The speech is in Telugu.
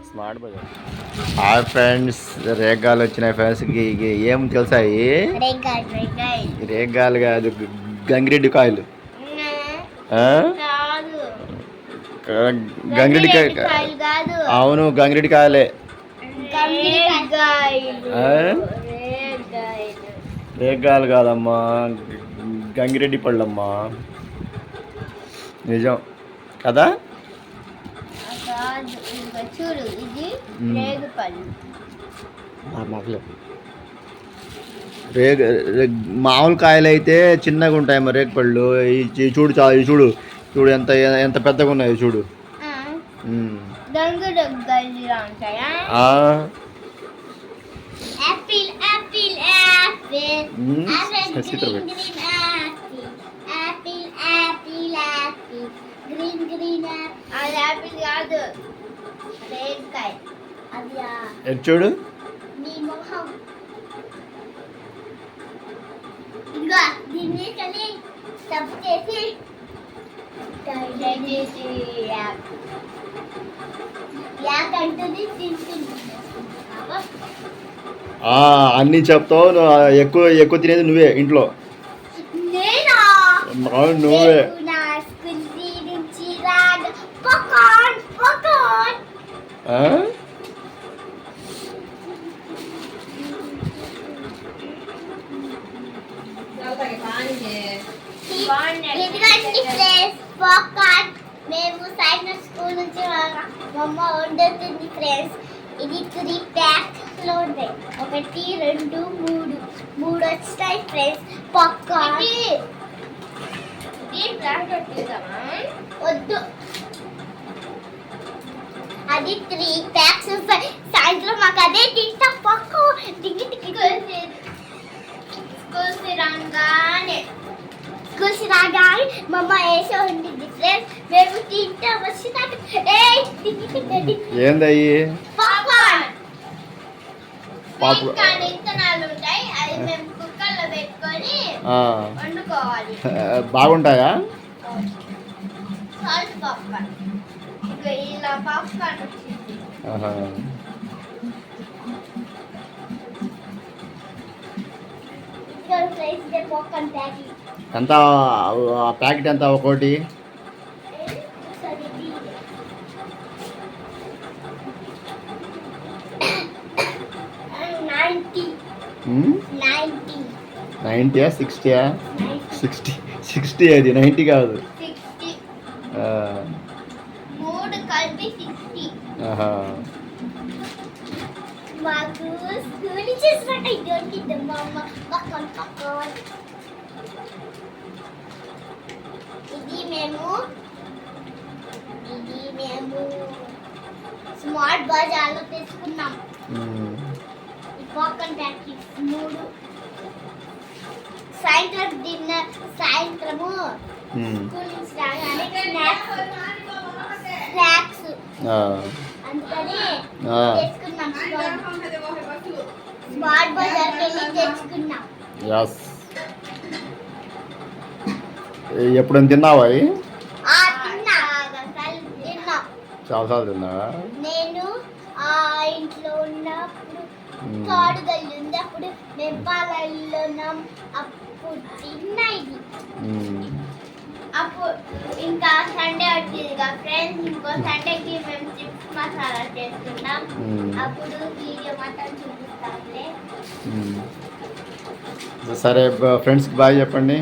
స్మార్ట్ బజార్. హాయ్ ఫ్రెండ్స్, రేగాలు వచ్చినాయి ఫ్రెండ్స్. ఏం తెలుసా? రేగాలు కాదు, గంగిరెడ్డి కాయలు. గంగిరెడ్డి కాయలు. అవును, గంగిరెడ్డి కాయలే. రేగాలు కాదమ్మా, గంగిరెడ్డి పళ్ళమ్మా. నిజం కదా? చూడు, ఇది మామూలు కాయలు అయితే చిన్నగా ఉంటాయి మరి రేగుపళ్ళు. చూడు చూడు చూడు ఎంత ఎంత పెద్దగా ఉన్నాయి చూడు. చూడు దీన్ని తప్పు చేసి అన్నీ చెప్తావు. ఎక్కువ ఎక్కువ తినేది నువ్వే ఇంట్లో. నువ్వే మేము సైన్స్ స్కూల్ నుంచి మమ్మ వండుతుంది ఫ్రెండ్స్. ఇది 3 ప్యాక్స్ లో ఉంటాయి. 1 2 3 వచ్చాయి ఫ్రెండ్స్. పాప్కార్న్ వద్దు, అది 3 ప్యాక్స్. సాయంత్రం మాకు అదే తింటాం. పక్కు టిక్కి టిక్కి స్కూల్స్ రాగానే మమ్మ వేసే ఉంటుంది ఫ్రెండ్స్. మేము తింటాం. వచ్చినాక ఏందయ్యి విత్తనాలు ఉంటాయి, అది మేము కుక్కర్లో పెట్టుకొని వండుకోవాలి. బాగుంటాయా? Salt popcorn. ఇలా పాప్కార్న్ వచ్చింది. ఎంత ప్యాకెట్? ఎంత ఒకటి? $90 $60 $60 అది 90 కాదు. మాకు స్కూల్ చేసినట్టు దొరికిద్దాం అమ్మ. ఇది మేము స్మార్ట్ బజార్లో తీసుకున్నాం. Popcorn packets 3. సాయంత్రం డిన్నర్, సాయంత్రము స్కూల్ నుంచి రాగానే స్నాక్స్ అందుకని తెచ్చుకున్నాం. స్మార్ట్ బజార్కి వెళ్ళి తెచ్చుకున్నాం. ఎప్పుడైనా తిన్నావా? చాలాసార్లు తిన్నా. నేను ఇంట్లో ఉన్నప్పుడు తోడుగల్లి ఉంది, అప్పుడు నెప్పాలలో ఉన్నాం, అప్పుడు తిన్నా ఇది. అప్పుడు ఇంకా సండే వచ్చింది కదా ఫ్రెండ్స్, ఇంకో సండేకి మేము చిప్స్ మసాలా చేస్తున్నాం. అప్పుడు వీడియో మాత్రం చూపిస్తాంలే. సరే ఫ్రెండ్స్కి బాయ్ చెప్పండి.